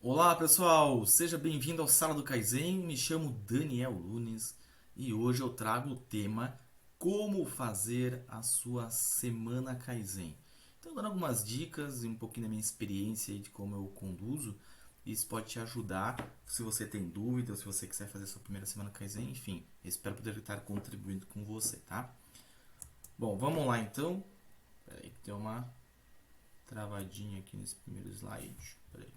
Olá pessoal, seja bem-vindo ao Sala do Kaizen. Me chamo Daniel Nunes e hoje eu trago o tema como fazer a sua semana Kaizen. Então, dando algumas dicas e um pouquinho da minha experiência aí de como eu conduzo, isso pode te ajudar se você tem dúvida ou se você quiser fazer a sua primeira semana Kaizen, enfim, eu espero poder estar contribuindo com você, tá? Bom, vamos lá então. Peraí que tem uma travadinha aqui nesse primeiro slide. Peraí.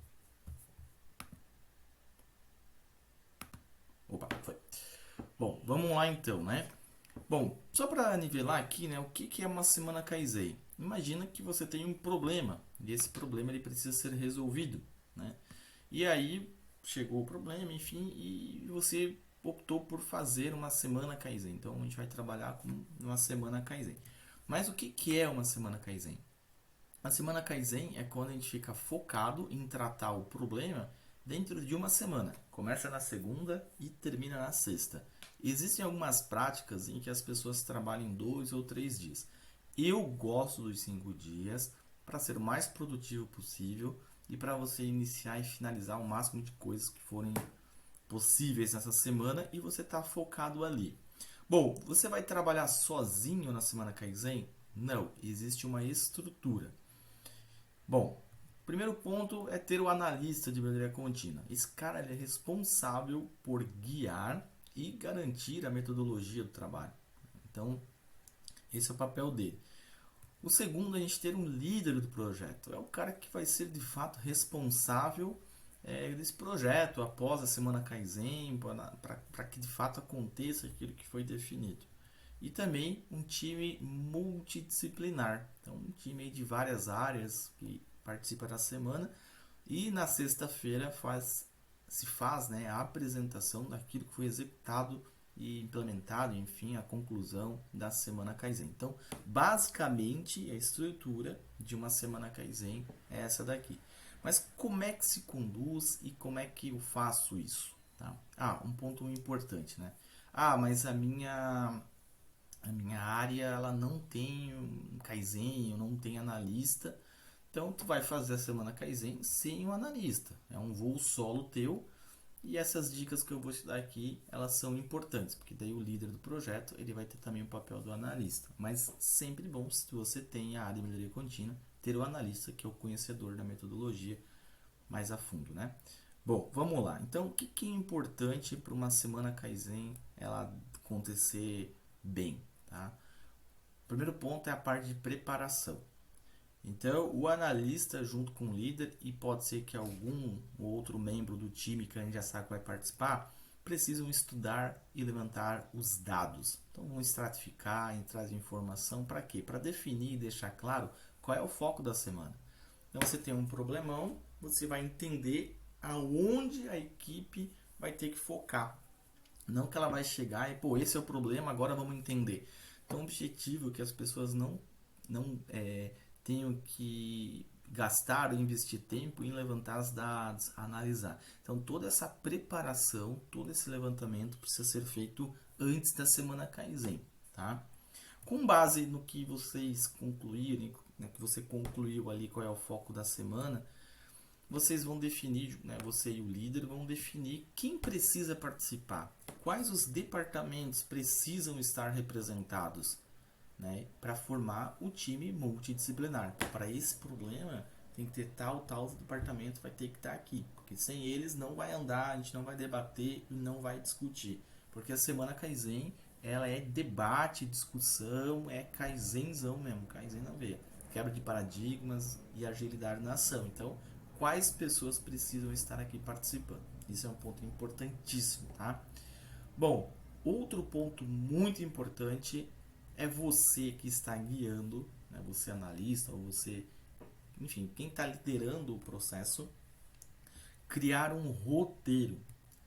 Opa, foi. Bom, vamos lá então, né? Bom, só para nivelar aqui, né, o que é uma semana Kaizen? Imagina que você tem um problema e esse problema ele precisa ser resolvido, né? E aí chegou o problema, enfim, e você optou por fazer uma semana Kaizen. Então a gente vai trabalhar com uma semana Kaizen. Mas o que é uma semana Kaizen? A semana Kaizen é quando a gente fica focado em tratar o problema dentro de uma semana. Começa na segunda e termina na sexta. Existem algumas práticas em que as pessoas trabalham 2 ou 3 dias. Eu gosto dos 5 dias para ser o mais produtivo possível e para você iniciar e finalizar o máximo de coisas que forem possíveis nessa semana e você está focado ali. Bom, você vai trabalhar sozinho na semana Kaizen? Não, existe uma estrutura. Bom, primeiro ponto é ter o analista de melhoria contínua. Esse cara ele é responsável por guiar e garantir a metodologia do trabalho. Então, esse é o papel dele. O segundo é a gente ter um líder do projeto. É o cara que vai ser de fato responsável desse projeto após a semana Kaizen, para que de fato aconteça aquilo que foi definido. E também um time multidisciplinar. Então, um time de várias áreas que participa da semana. E na sexta-feira se faz, né, a apresentação daquilo que foi executado e implementado, enfim, a conclusão da semana Kaizen. Então, basicamente, a estrutura de uma semana Kaizen é essa daqui. Mas como é que se conduz e como é que eu faço isso? Tá? Um ponto importante, né? Mas a minha área ela não tem um Kaizen, eu não tenho analista. Então tu vai fazer a semana Kaizen sem um analista. É um voo solo teu e essas dicas que eu vou te dar aqui, elas são importantes, porque daí o líder do projeto, ele vai ter também o papel do analista. Mas sempre bom se você tem a área de melhoria contínua, ter o analista que é o conhecedor da metodologia mais a fundo, né? Bom, vamos lá. Então, o que é importante para uma semana Kaizen ela acontecer bem, tá? O primeiro ponto é a parte de preparação. Então, o analista junto com o líder e pode ser que algum outro membro do time que a gente já sabe que vai participar, precisam estudar e levantar os dados. Então, vão estratificar, entrar de informação para quê? Para definir e deixar claro qual é o foco da semana. Então, você tem um problemão, você vai entender aonde a equipe vai ter que focar. Não que ela vai chegar e, pô, esse é o problema, agora vamos entender. Então, o objetivo é que as pessoas não tenham que gastar ou investir tempo em levantar os dados, analisar. Então, toda essa preparação, todo esse levantamento precisa ser feito antes da semana Kaizen, tá? Com base no que vocês concluírem, né, que você concluiu ali qual é o foco da semana, vocês vão definir, né, você e o líder vão definir quem precisa participar, quais os departamentos precisam estar representados, né, para formar o time multidisciplinar. Para esse problema tem que ter tal departamento vai ter que estar aqui, porque sem eles não vai andar, a gente não vai debater e não vai discutir, porque a semana Kaizen ela é debate, discussão, é Kaizenzão mesmo, Kaizen não vê, quebra de paradigmas e agilidade na ação. Então, quais pessoas precisam estar aqui participando? Isso é um ponto importantíssimo, tá? Bom, outro ponto muito importante é você que está guiando, né, você analista ou você, enfim, quem está liderando o processo, criar um roteiro.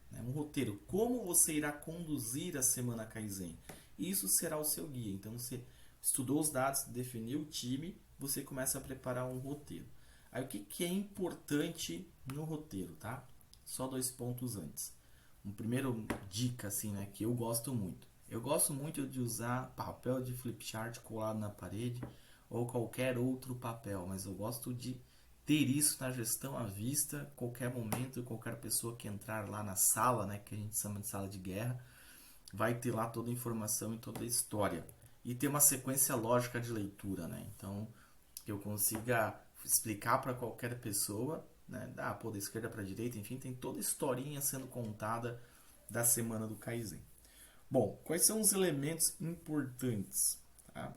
Né, um roteiro, como você irá conduzir a semana Kaizen. Isso será o seu guia. Então você estudou os dados, definiu o time, você começa a preparar um roteiro. Aí o que é importante no roteiro, tá? Só 2 pontos antes. Um primeiro dica assim, né, que eu gosto muito. Eu gosto muito de usar papel de flip chart colado na parede ou qualquer outro papel, mas eu gosto de ter isso na gestão à vista, qualquer momento, qualquer pessoa que entrar lá na sala, né, que a gente chama de sala de guerra, vai ter lá toda a informação e toda a história. E ter uma sequência lógica de leitura, né? Então, que eu consiga explicar para qualquer pessoa, né? Pô, da esquerda para a direita, enfim, tem toda a historinha sendo contada da semana do Kaizen. Bom, quais são os elementos importantes? Tá?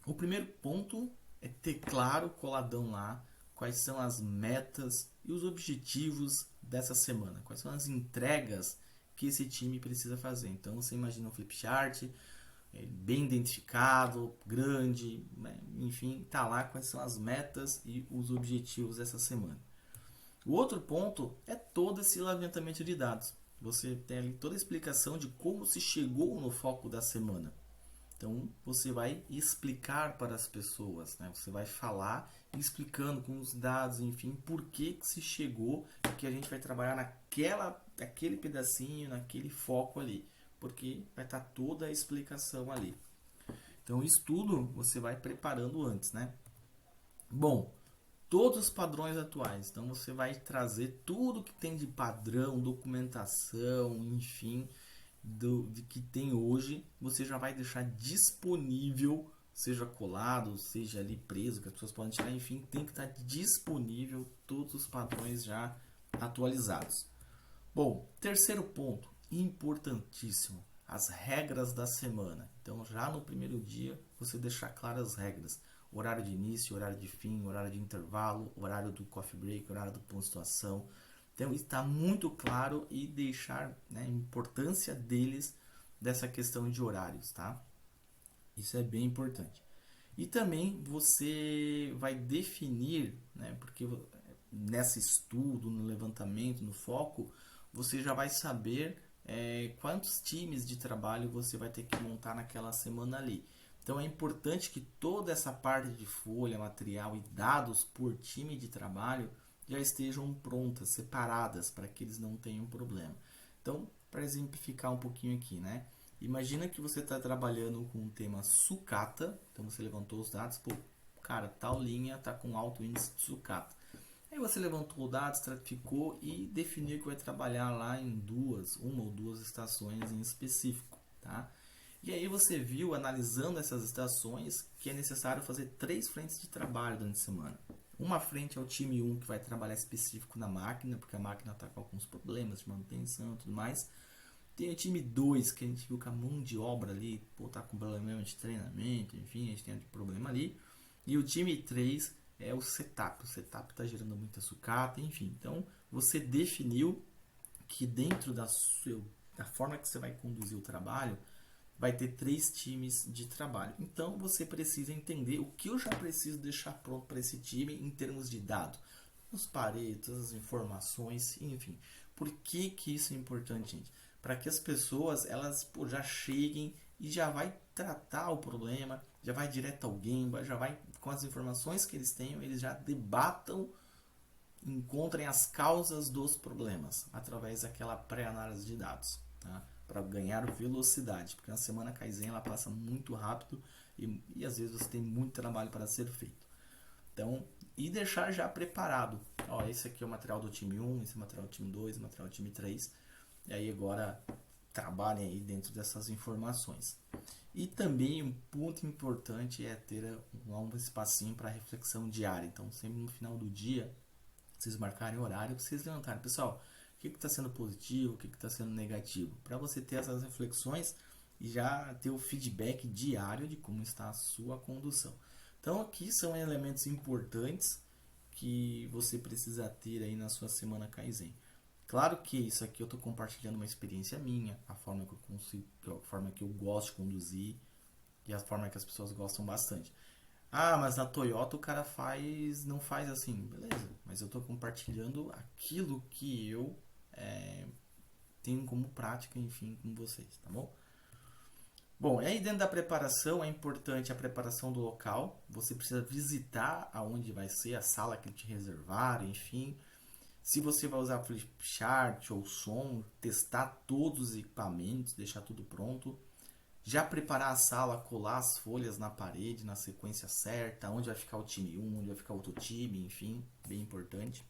O primeiro ponto é ter claro, coladão lá, quais são as metas e os objetivos dessa semana, quais são as entregas que esse time precisa fazer. Então você imagina um flip chart bem identificado, grande, né? Enfim, tá lá quais são as metas e os objetivos dessa semana. O outro ponto é todo esse levantamento de dados. Você tem ali toda a explicação de como se chegou no foco da semana. Então você vai explicar para as pessoas, né? Você vai falar explicando com os dados, enfim, por que se chegou, que a gente vai trabalhar naquele pedacinho, naquele foco ali, porque vai estar toda a explicação ali. Então isso tudo você vai preparando antes, né? Bom, todos os padrões atuais. Então você vai trazer tudo que tem de padrão, documentação, enfim, de que tem hoje, você já vai deixar disponível, seja colado, seja ali preso, que as pessoas podem tirar, enfim, tem que estar disponível todos os padrões já atualizados. Bom, terceiro ponto, importantíssimo, as regras da semana. Então, já no primeiro dia, você deixar claras as regras. Horário de início, horário de fim, horário de intervalo, horário do coffee break, horário do ponto de situação. Então, está muito claro e deixar, né, a importância deles dessa questão de horários, tá? Isso é bem importante. E também você vai definir, né, porque nesse estudo, no levantamento, no foco, você já vai saber quantos times de trabalho você vai ter que montar naquela semana ali. Então é importante que toda essa parte de folha, material e dados por time de trabalho já estejam prontas, separadas, para que eles não tenham problema. Então, para exemplificar um pouquinho aqui, né? Imagina que você está trabalhando com o tema sucata, então você levantou os dados, pô, cara, tal linha está com alto índice de sucata. Aí você levantou os dados, estratificou e definiu que vai trabalhar lá em uma ou duas estações em específico, tá? E aí você viu, analisando essas estações, que é necessário fazer 3 frentes de trabalho durante a semana. Uma frente é o time 1, que vai trabalhar específico na máquina, porque a máquina está com alguns problemas de manutenção e tudo mais. Tem o time 2, que a gente viu que a mão de obra ali, pô, tá com problema de treinamento, enfim, a gente tem problema ali. E o time 3 é o setup. O setup está gerando muita sucata, enfim. Então, você definiu que dentro da forma que você vai conduzir o trabalho, vai ter 3 times de trabalho. Então, você precisa entender o que eu já preciso deixar pronto para esse time em termos de dados. Os paretos, as informações, enfim. Por que isso é importante, gente? Para que as pessoas elas já cheguem e já vai tratar o problema, já vai direto ao Gemba, já vai com as informações que eles tenham, eles já debatam, encontrem as causas dos problemas através daquela pré-análise de dados, tá? Para ganhar velocidade, porque na semana Kaizen ela passa muito rápido e às vezes você tem muito trabalho para ser feito. Então, e deixar já preparado. Ó, esse aqui é o material do time 1, esse é o material do time 2, o material do time 3. E aí agora trabalhem aí dentro dessas informações. E também um ponto importante é ter um espacinho para reflexão diária. Então, sempre no final do dia, vocês marcarem horário, vocês levantarem. Pessoal, o que está sendo positivo, o que está sendo negativo? Para você ter essas reflexões e já ter o feedback diário de como está a sua condução. Então, aqui são elementos importantes que você precisa ter aí na sua semana Kaizen. Claro que isso aqui eu estou compartilhando uma experiência minha, a forma que eu consigo, a forma que eu gosto de conduzir e a forma que as pessoas gostam bastante. Ah, mas na Toyota o cara não faz assim, beleza? Mas eu estou compartilhando aquilo que eu tenho como prática, enfim, com vocês, tá bom? Bom, aí dentro da preparação é importante a preparação do local. Você precisa visitar aonde vai ser a sala que te reservaram, enfim. Se você vai usar flipchart ou som, testar todos os equipamentos, deixar tudo pronto. Já preparar a sala, colar as folhas na parede, na sequência certa, onde vai ficar o time um, onde vai ficar outro time, enfim, bem importante.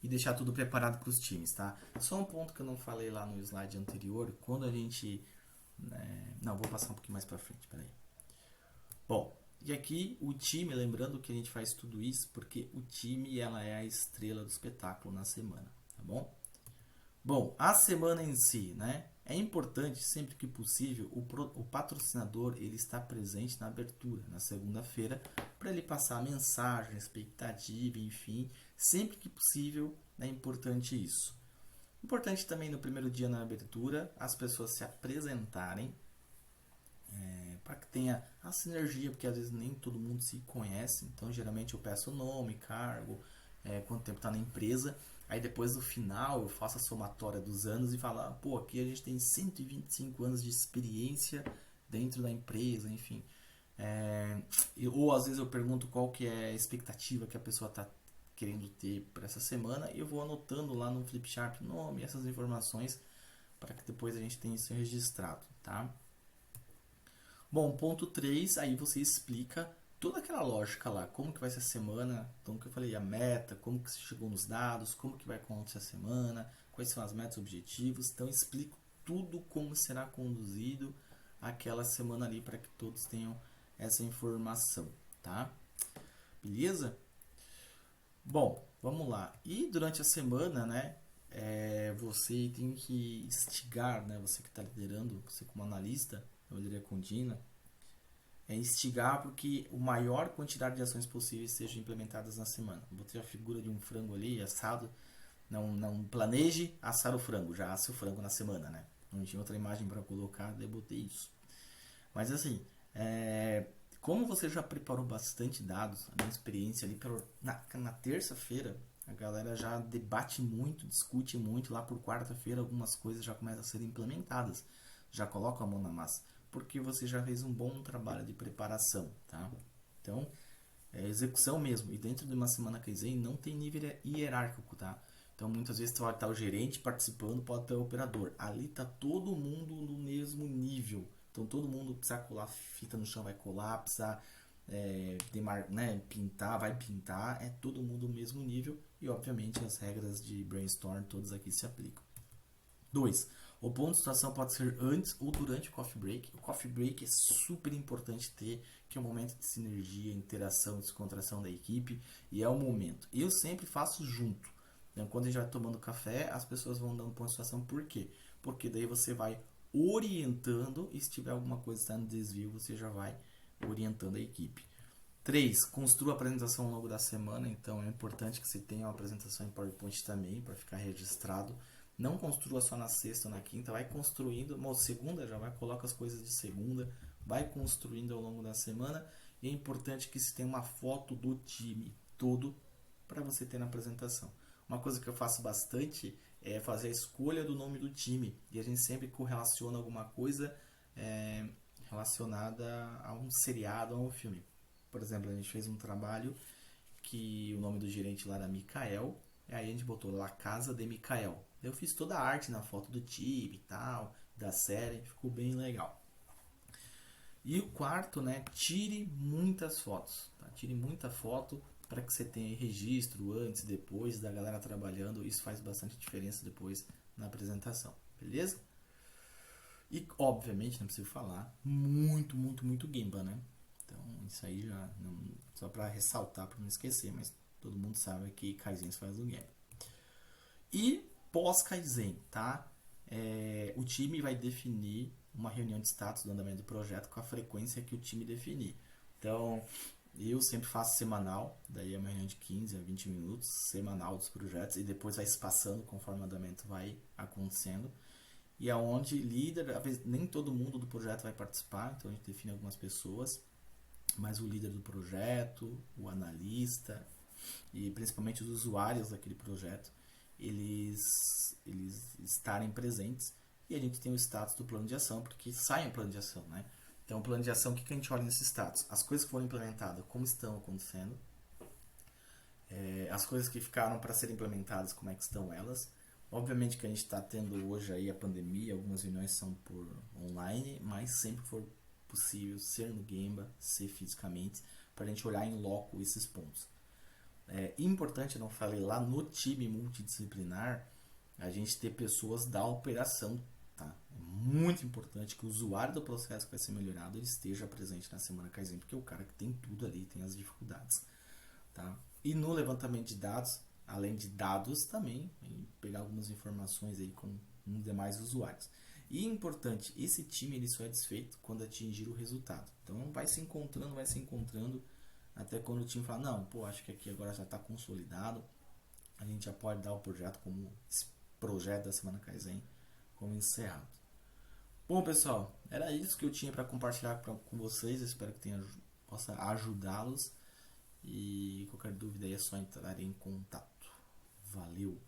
E deixar tudo preparado para os times, tá? Só um ponto que eu não falei lá no slide anterior, quando a gente... Não, vou passar um pouquinho mais para frente, peraí. Bom, e aqui o time, lembrando que a gente faz tudo isso porque o time ela é a estrela do espetáculo na semana, tá bom? Bom, a semana em si, né? É importante, sempre que possível, o patrocinador ele está presente na abertura, na segunda-feira, para ele passar a mensagem, a expectativa, enfim. Sempre que possível, é importante isso. Importante também no primeiro dia na abertura, as pessoas se apresentarem, para que tenha a sinergia, porque às vezes nem todo mundo se conhece. Então, geralmente eu peço o nome, cargo, quanto tempo está na empresa. Aí depois no final eu faço a somatória dos anos e falo, pô, aqui a gente tem 125 anos de experiência dentro da empresa, enfim. Ou às vezes eu pergunto qual que é a expectativa que a pessoa está querendo ter para essa semana e eu vou anotando lá no Flipchart nome, essas informações, para que depois a gente tenha isso registrado, tá? Bom, ponto 3, aí você explica toda aquela lógica lá, como que vai ser a semana, como que eu falei, a meta, como que você chegou nos dados, como que vai acontecer a semana, quais são as metas, objetivos. Então, eu explico tudo como será conduzido aquela semana ali para que todos tenham essa informação, tá? Beleza? Bom, vamos lá. E durante a semana, né, você tem que instigar, né, você que está liderando, você como analista, eu liderei contínua, instigar para que a maior quantidade de ações possíveis sejam implementadas na semana. Botei a figura de um frango ali, assado. Não planeje assar o frango, já asse o frango na semana, né? Não tinha outra imagem para colocar, daí botei isso. Mas assim, como você já preparou bastante dados, a minha experiência ali, na terça-feira, a galera já debate muito, discute muito, lá por quarta-feira algumas coisas já começam a ser implementadas. Já coloca a mão na massa porque você já fez um bom trabalho de preparação, tá? Então, é execução mesmo. E dentro de uma semana Kaizen não tem nível hierárquico, tá? Então, muitas vezes pode estar o gerente participando, pode ter o operador. Ali tá todo mundo no mesmo nível. Então, todo mundo precisa colar fita no chão, vai colar, precisa pintar, vai pintar. É todo mundo no mesmo nível. E, obviamente, as regras de brainstorm todas aqui se aplicam. 2. O ponto de situação pode ser antes ou durante o coffee break. O coffee break é super importante ter, que é um momento de sinergia, interação, descontração da equipe, e é o momento. Eu sempre faço junto. Então, quando a gente vai tomando café, as pessoas vão dando ponto de situação. Por quê? Porque daí você vai orientando, e se tiver alguma coisa que está no desvio, você já vai orientando a equipe. 3. Construa a apresentação ao longo da semana. Então, é importante que você tenha uma apresentação em PowerPoint também, para ficar registrado. Não construa só na sexta ou na quinta, vai construindo. Bom, segunda já vai, coloca as coisas de segunda, vai construindo ao longo da semana. E é importante que se tenha uma foto do time todo para você ter na apresentação. Uma coisa que eu faço bastante é fazer a escolha do nome do time. E a gente sempre correlaciona alguma coisa relacionada a um seriado ou a um filme. Por exemplo, a gente fez um trabalho que o nome do gerente lá era Mikael. E aí a gente botou La Casa de Mikael. Eu fiz toda a arte na foto do time e tal, da série, ficou bem legal. E o quarto, né, tire muitas fotos, tá? Tire muita foto para que você tenha registro antes e depois da galera trabalhando, isso faz bastante diferença depois na apresentação, beleza? E obviamente, não preciso falar, muito Gemba, né? Então isso aí já, só para ressaltar, para não esquecer, mas todo mundo sabe que Kaizen se faz no Gemba. E pós-Kaizen, tá? O time vai definir uma reunião de status do andamento do projeto com a frequência que o time definir. Então, eu sempre faço semanal, daí é uma reunião de 15 a 20 minutos, semanal dos projetos, e depois vai se passando conforme o andamento vai acontecendo. E aonde líder, às vezes, nem todo mundo do projeto vai participar, então a gente define algumas pessoas, mas o líder do projeto, o analista e principalmente os usuários daquele projeto, eles estarem presentes, e a gente tem o status do plano de ação, porque sai um plano de ação, né? Então, o plano de ação, o que a gente olha nesse status? As coisas que foram implementadas, como estão acontecendo, as coisas que ficaram para serem implementadas, como é que estão elas, Obviamente que a gente está tendo hoje aí a pandemia, algumas reuniões são por online, mas sempre for possível ser no Gemba, ser fisicamente, para a gente olhar em loco esses pontos. É importante, eu não falei lá no time multidisciplinar, a gente ter pessoas da operação, tá? É muito importante que o usuário do processo que vai ser melhorado ele esteja presente na semana Kaizen, porque é o cara que tem tudo ali, tem as dificuldades, tá? E no levantamento de dados, além de dados também, pegar algumas informações aí com os demais usuários. E é importante, esse time ele só é desfeito quando atingir o resultado. Então vai se encontrando até quando o time fala, não, pô, acho que aqui agora já está consolidado, a gente já pode dar o projeto como esse projeto da Semana Kaizen como encerrado. Bom, pessoal, era isso que eu tinha para compartilhar com vocês. Eu espero que possa ajudá-los. E qualquer dúvida aí é só entrar em contato. Valeu!